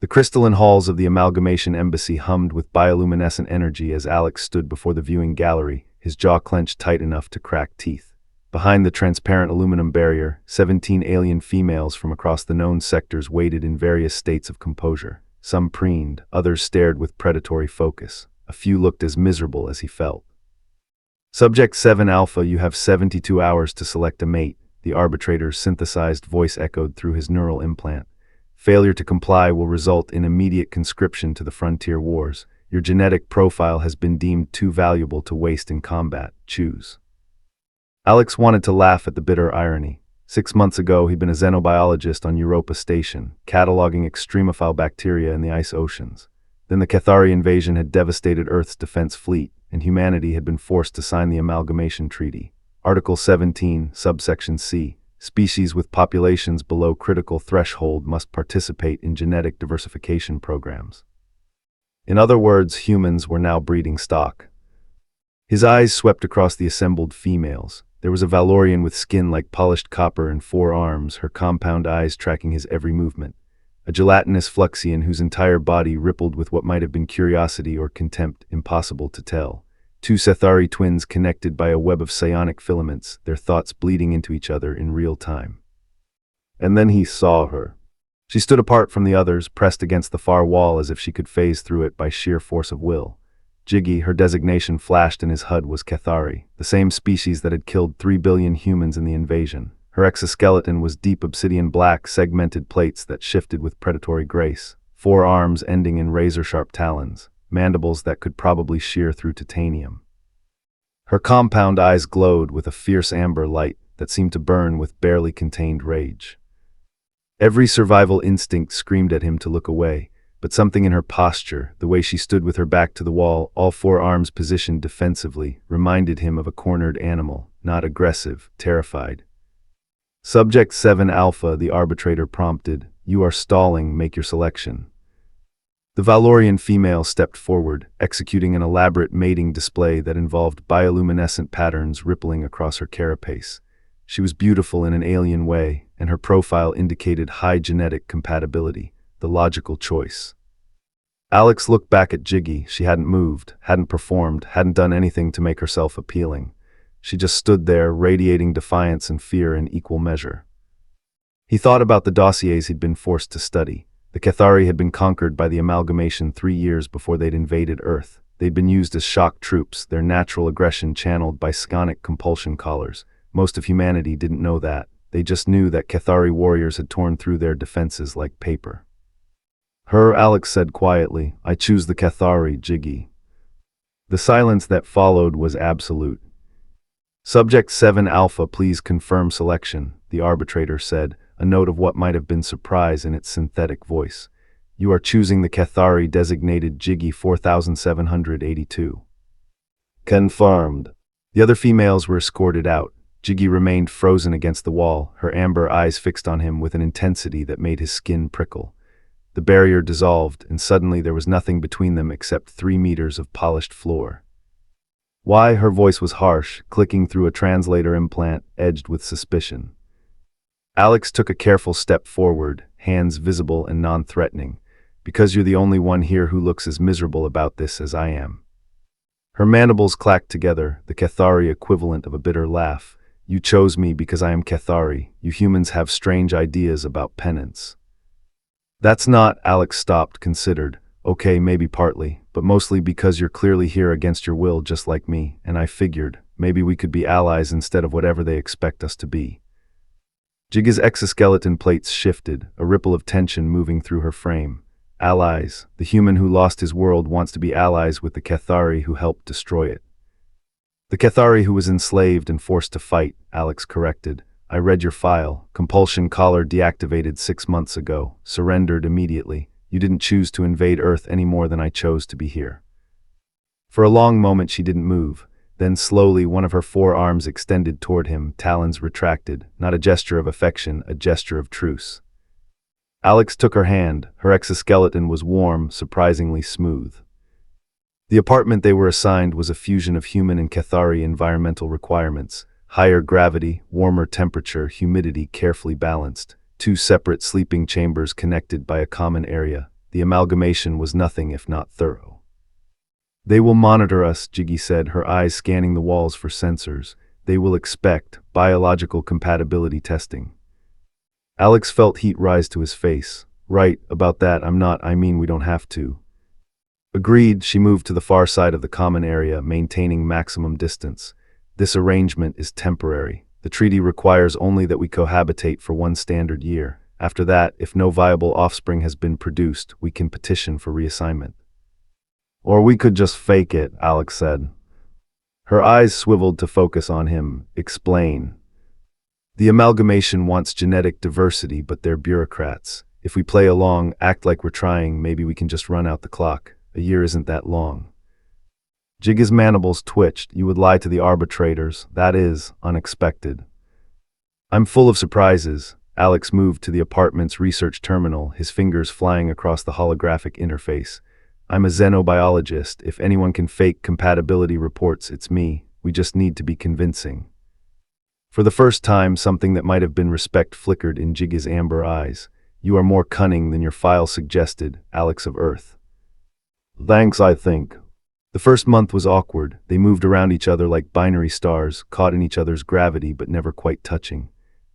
The crystalline halls of the Amalgamation Embassy hummed with bioluminescent energy as Alex stood before the viewing gallery, his jaw clenched tight enough to crack teeth. Behind the transparent aluminum barrier, 17 alien females from across the known sectors waited in various states of composure. Some preened, others stared with predatory focus. A few looked as miserable as he felt. Subject 7 Alpha, you have 72 hours to select a mate, the arbitrator's synthesized voice echoed through his neural implant. Failure to comply will result in immediate conscription to the frontier wars. Your genetic profile has been deemed too valuable to waste in combat. Choose. Alex wanted to laugh at the bitter irony. 6 months ago, he'd been a xenobiologist on Europa Station, cataloging extremophile bacteria in the ice oceans. Then the Cathari invasion had devastated Earth's defense fleet, and humanity had been forced to sign the Amalgamation Treaty. Article 17, subsection C. Species with populations below critical threshold must participate in genetic diversification programs. In other words, humans were now breeding stock. His eyes swept across the assembled females. There was a Valorian with skin like polished copper and 4 arms, her compound eyes tracking his every movement. A gelatinous Fluxian whose entire body rippled with what might have been curiosity or contempt, impossible to tell. 2 Cathari twins connected by a web of psionic filaments, their thoughts bleeding into each other in real time. And then he saw her. She stood apart from the others, pressed against the far wall as if she could phase through it by sheer force of will. Jiggy, her designation flashed in his HUD, was Cathari, the same species that had killed 3 billion humans in the invasion. Her exoskeleton was deep obsidian black, segmented plates that shifted with predatory grace, 4 arms ending in razor-sharp talons, mandibles that could probably shear through titanium. Her compound eyes glowed with a fierce amber light that seemed to burn with barely contained rage. Every survival instinct screamed at him to look away, but something in her posture, the way she stood with her back to the wall, all 4 arms positioned defensively, reminded him of a cornered animal, not aggressive, terrified. Subject 7 Alpha, the arbitrator prompted, you are stalling, make your selection. The Valorian female stepped forward, executing an elaborate mating display that involved bioluminescent patterns rippling across her carapace. She was beautiful in an alien way, and her profile indicated high genetic compatibility, the logical choice. Alex looked back at Jiggy. She hadn't moved, hadn't performed, hadn't done anything to make herself appealing. She just stood there, radiating defiance and fear in equal measure. He thought about the dossiers he'd been forced to study. The Cathari had been conquered by the Amalgamation 3 years before they'd invaded Earth. They'd been used as shock troops, their natural aggression channeled by psionic compulsion collars. Most of humanity didn't know that. They just knew that Cathari warriors had torn through their defenses like paper. Alex said quietly, I choose the Cathari, Jiggy. The silence that followed was absolute. Subject 7 Alpha, please confirm selection, the arbitrator said, a note of what might have been surprise in its synthetic voice. You are choosing the Cathari designated Jiggy 4782. Confirmed. The other females were escorted out. Jiggy remained frozen against the wall, her amber eyes fixed on him with an intensity that made his skin prickle. The barrier dissolved, and suddenly there was nothing between them except 3 meters of polished floor. Why? Her voice was harsh, clicking through a translator implant edged with suspicion. Alex took a careful step forward, hands visible and non-threatening. Because you're the only one here who looks as miserable about this as I am. Her mandibles clacked together, the Cathari equivalent of a bitter laugh. You chose me because I am Cathari. You humans have strange ideas about penance. That's not, Alex stopped, considered. Okay, maybe partly, but mostly because you're clearly here against your will just like me, and I figured, maybe we could be allies instead of whatever they expect us to be. Jiggy's exoskeleton plates shifted, a ripple of tension moving through her frame. Allies. The human who lost his world wants to be allies with the Cathari who helped destroy it. The Cathari who was enslaved and forced to fight, Alex corrected. I read your file. Compulsion collar deactivated 6 months ago. Surrendered immediately. You didn't choose to invade Earth any more than I chose to be here. For a long moment she didn't move. Then slowly one of her 4 arms extended toward him, talons retracted, not a gesture of affection, a gesture of truce. Alex took her hand. Her exoskeleton was warm, surprisingly smooth. The apartment they were assigned was a fusion of human and Cathari environmental requirements. Higher gravity, warmer temperature, humidity carefully balanced. 2 separate sleeping chambers connected by a common area. the amalgamation was nothing if not thorough. They will monitor us, Jiggy said, her eyes scanning the walls for sensors. They will expect biological compatibility testing. Alex felt heat rise to his face. Right, about that, I mean we don't have to. Agreed, she moved to the far side of the common area, maintaining maximum distance. This arrangement is temporary. The treaty requires only that we cohabitate for 1 standard year. After that, if no viable offspring has been produced, we can petition for reassignment. Or we could just fake it, Alex said. Her eyes swiveled to focus on him. Explain. The amalgamation wants genetic diversity, but they're bureaucrats. If we play along, act like we're trying, maybe we can just run out the clock. A year isn't that long. Jiggy's mandibles twitched. You would lie to the arbitrators. That is unexpected. I'm full of surprises. Alex moved to the apartment's research terminal, his fingers flying across the holographic interface. I'm a xenobiologist. If anyone can fake compatibility reports, it's me. We just need to be convincing. For the first time, something that might have been respect flickered in Jiggy's amber eyes. You are more cunning than your file suggested, Alex of Earth. Thanks, I think. The first month was awkward. They moved around each other like binary stars, caught in each other's gravity but never quite touching.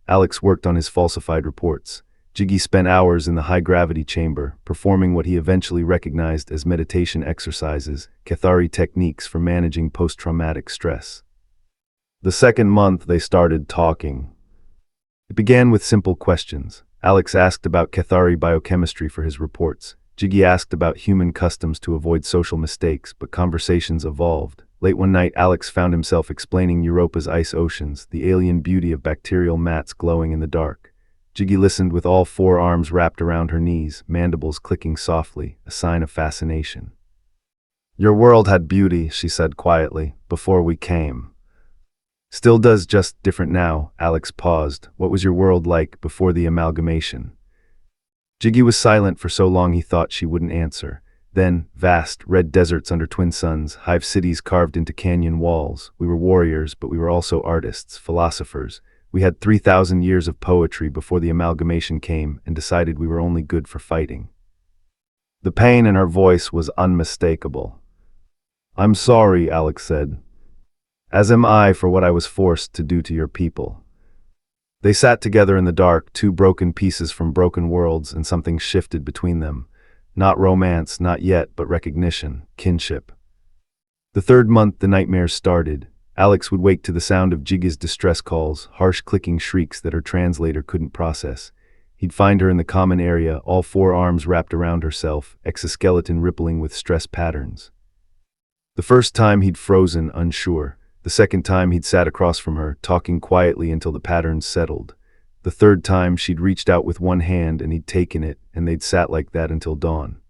Alex worked on his falsified reports. Jiggy spent hours in the high-gravity chamber, performing what he eventually recognized as meditation exercises, Cathari techniques for managing post-traumatic stress. The second month, they started talking. It began with simple questions. Alex asked about Cathari biochemistry for his reports. Jiggy asked about human customs to avoid social mistakes, but conversations evolved. Late one night, Alex found himself explaining Europa's ice oceans, the alien beauty of bacterial mats glowing in the dark. Jiggy listened with all 4 arms wrapped around her knees, mandibles clicking softly, a sign of fascination. Your world had beauty, she said quietly, before we came. Still does, just different now. Alex paused. What was your world like before the amalgamation? Jiggy was silent for so long he thought she wouldn't answer. Then, vast, red deserts under twin suns, hive cities carved into canyon walls. We were warriors, but we were also artists, philosophers. We had 3,000 years of poetry before the amalgamation came and decided we were only good for fighting. The pain in her voice was unmistakable. I'm sorry, Alex said. As am I for what I was forced to do to your people. They sat together in the dark, 2 broken pieces from broken worlds, and something shifted between them. Not romance, not yet, but recognition, kinship. The 3rd month, the nightmares started. Alex would wake to the sound of Jiggy's distress calls, harsh clicking shrieks that her translator couldn't process. He'd find her in the common area, all 4 arms wrapped around herself, exoskeleton rippling with stress patterns. The first time he'd frozen, unsure. The second time he'd sat across from her, talking quietly until the patterns settled. The 3rd time she'd reached out with one hand and he'd taken it, and they'd sat like that until dawn.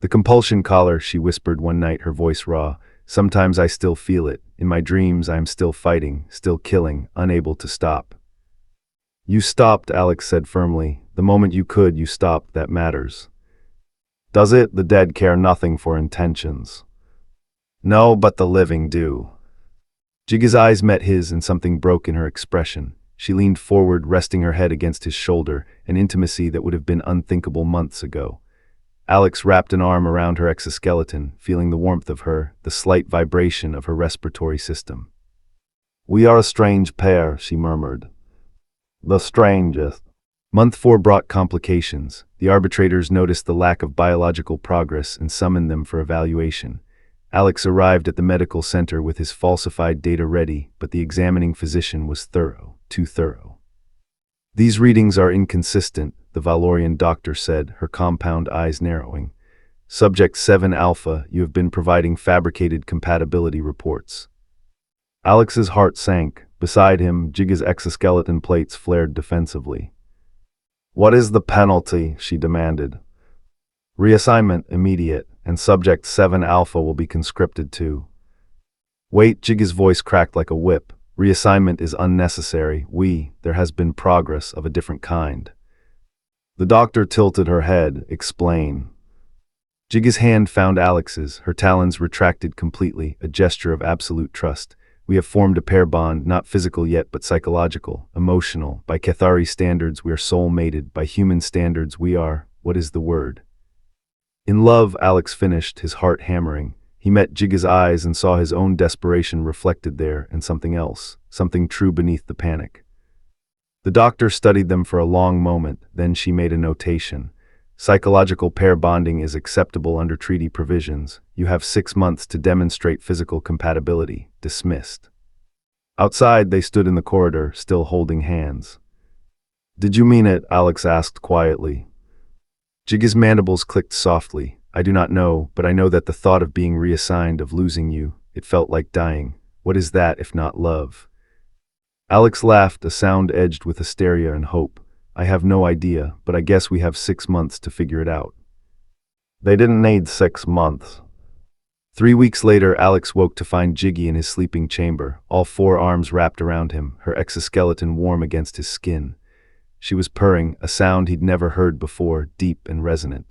The compulsion collar, she whispered one night, her voice raw. Sometimes I still feel it. In my dreams I am still fighting, still killing, unable to stop. You stopped, Alex said firmly. The moment you could, you stopped. That matters. Does it? The dead care nothing for intentions. No, but the living do. Jiggy's eyes met his and something broke in her expression. She leaned forward, resting her head against his shoulder, an intimacy that would have been unthinkable months ago. Alex wrapped an arm around her exoskeleton, feeling the warmth of her, the slight vibration of her respiratory system. We are a strange pair, she murmured. The strangest. Month 4 brought complications. The arbitrators noticed the lack of biological progress and summoned them for evaluation. Alex arrived at the medical center with his falsified data ready, but the examining physician was thorough, too thorough. These readings are inconsistent, the Valorian doctor said, her compound eyes narrowing. Subject 7 Alpha, you have been providing fabricated compatibility reports. Alex's heart sank. Beside him, Jiggy's exoskeleton plates flared defensively. What is the penalty? She demanded. Reassignment immediate, and Subject 7 Alpha will be conscripted too. Wait, Jiggy's voice cracked like a whip. Reassignment is unnecessary. There has been progress of a different kind. The doctor tilted her head. Explain. Jiggy's hand found Alex's, her talons retracted completely, a gesture of absolute trust. We have formed a pair bond, not physical yet, but psychological, emotional. By Cathari standards, we are soul-mated. By human standards, we are, what is the word? In love, Alex finished, his heart hammering. He met Jigga's eyes and saw his own desperation reflected there and something else, something true beneath the panic. The doctor studied them for a long moment, then she made a notation. Psychological pair bonding is acceptable under treaty provisions. You have 6 months to demonstrate physical compatibility. Dismissed. Outside, they stood in the corridor, still holding hands. Did you mean it? Alex asked quietly. Jigga's mandibles clicked softly. I do not know, but I know that the thought of being reassigned, of losing you, it felt like dying. What is that if not love? Alex laughed, a sound edged with hysteria and hope. I have no idea, but I guess we have 6 months to figure it out. They didn't need 6 months. 3 weeks later, Alex woke to find Jiggy in his sleeping chamber, all 4 arms wrapped around him, her exoskeleton warm against his skin. She was purring, a sound he'd never heard before, deep and resonant.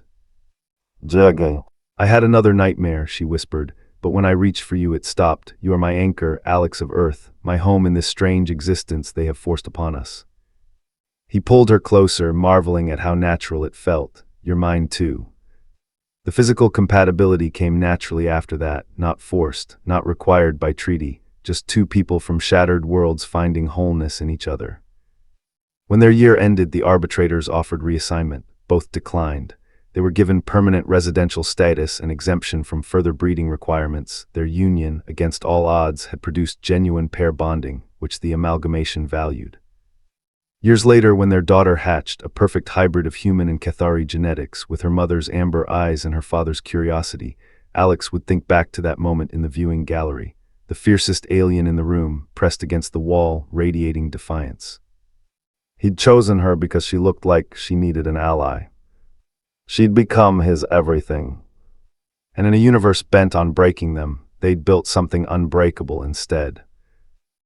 Jiggy. I had another nightmare, she whispered, but when I reached for you it stopped. You are my anchor, Alex of Earth, my home in this strange existence they have forced upon us. He pulled her closer, marveling at how natural it felt. You're mine too. The physical compatibility came naturally after that, not forced, not required by treaty, just 2 people from shattered worlds finding wholeness in each other. When their year ended, the arbitrators offered reassignment. Both declined. They were given permanent residential status and exemption from further breeding requirements. Their union, against all odds, had produced genuine pair bonding, which the amalgamation valued. Years later, when their daughter hatched, a perfect hybrid of human and Cathari genetics, with her mother's amber eyes and her father's curiosity, Alex would think back to that moment in the viewing gallery, the fiercest alien in the room, pressed against the wall, radiating defiance. He'd chosen her because she looked like she needed an ally. She'd become his everything. And in a universe bent on breaking them, they'd built something unbreakable instead.